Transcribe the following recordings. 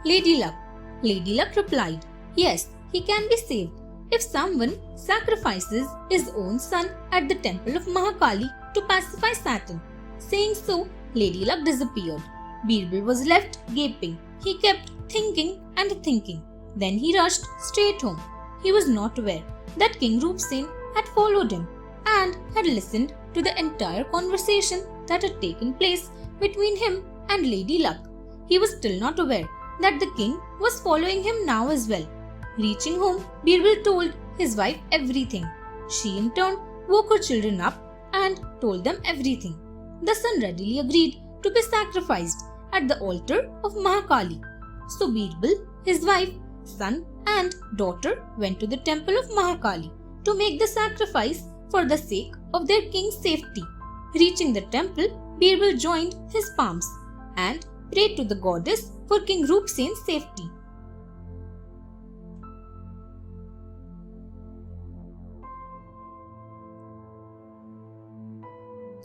Lady Luck. Lady Luck replied, "Yes, he can be saved if someone sacrifices his own son at the temple of Mahakali to pacify Saturn." Saying so, Lady Luck disappeared. Birbal was left gaping. He kept thinking and thinking. Then he rushed straight home. He was not aware that King Roop Sen had followed him and had listened to the entire conversation that had taken place between him and Lady Luck. He was still not aware that the king was following him now as well. Reaching home, Birbal told his wife everything. She in turn woke her children up and told them everything. The son readily agreed to be sacrificed at the altar of Mahakali. So Birbal, his wife, son and daughter went to the temple of Mahakali to make the sacrifice for the sake of their king's safety. Reaching the temple, Birbal joined his palms and prayed to the goddess for King Roop Sen's safety.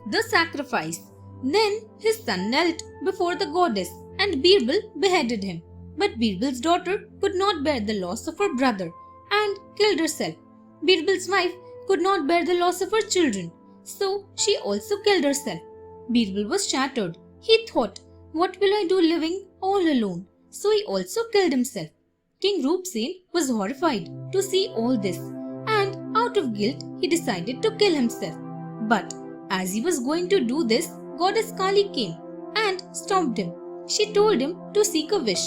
The sacrifice. Then his son knelt before the goddess and Birbal beheaded him. But Birbal's daughter could not bear the loss of her brother and killed herself. Birbal's wife could not bear the loss of her children, so she also killed herself. Birbal was shattered. He thought, "What will I do living all alone?" So he also killed himself. King Roop Sen was horrified to see all this, and out of guilt he decided to kill himself. But as he was going to do this, Goddess Kali came and stopped him. She told him to seek a wish.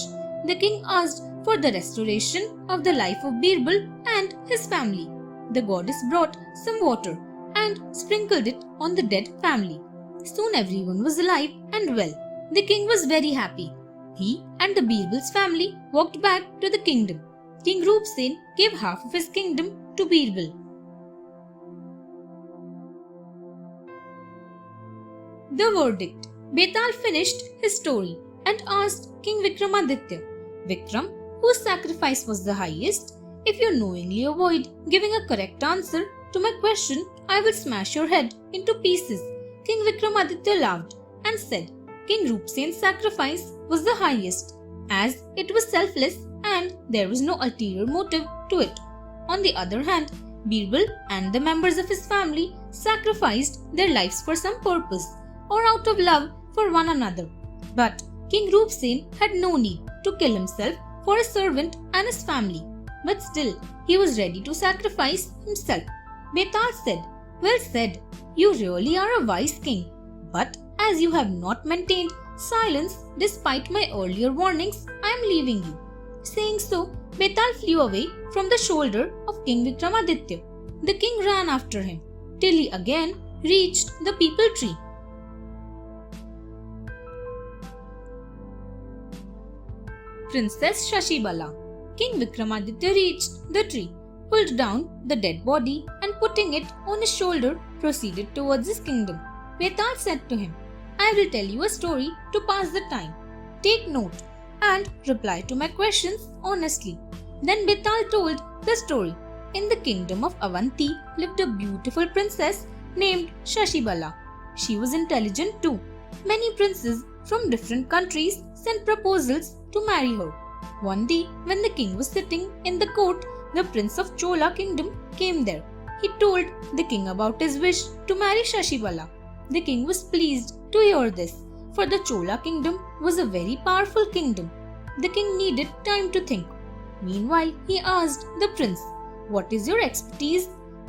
The king asked for the restoration of the life of Birbal and his family. The goddess brought some water and sprinkled it on the dead family. Soon everyone was alive and well. The king was very happy. He and the Birbal's family walked back to the kingdom. King Roop Sen gave half of his kingdom to Birbal. The verdict. Betal finished his story and asked King Vikramaditya, "Vikram, whose sacrifice was the highest? If you knowingly avoid giving a correct answer to my question, I will smash your head into pieces." King Vikramaditya laughed and said, "King Roop Sen's sacrifice was the highest, as it was selfless and there was no ulterior motive to it. On the other hand, Birbal and the members of his family sacrificed their lives for some purpose or out of love for one another. But King Roop Sen had no need to kill himself for his servant and his family. But still, he was ready to sacrifice himself." Betal said, "Well said. You really are a wise king. But as you have not maintained silence despite my earlier warnings, I am leaving you." Saying so, Betal flew away from the shoulder of King Vikramaditya. The king ran after him till he again reached the peepal tree. Princess Shashibala. King Vikramaditya reached the tree, pulled down the dead body and putting it on his shoulder proceeded towards his kingdom. Betal said to him, "I will tell you a story to pass the time. Take note and reply to my questions honestly." Then Betal told the story. In the kingdom of Avanti lived a beautiful princess named Shashibala. She was intelligent too. Many princes from different countries sent proposals to marry her. One day, when the king was sitting in the court, the prince of Chola kingdom came there. He told the king about his wish to marry Shashibala. The king was pleased to hear this, for the Chola kingdom was a very powerful kingdom. The king needed time to think. Meanwhile, he asked the prince, "What is your expertise?"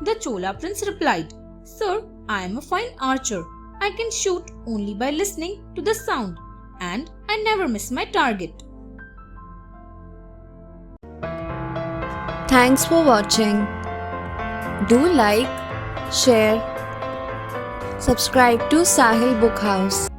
The Chola prince replied, "Sir, I am a fine archer. I can shoot only by listening to the sound, and I never miss my target." Thanks for watching. Do like, share, subscribe to Sahil Book House.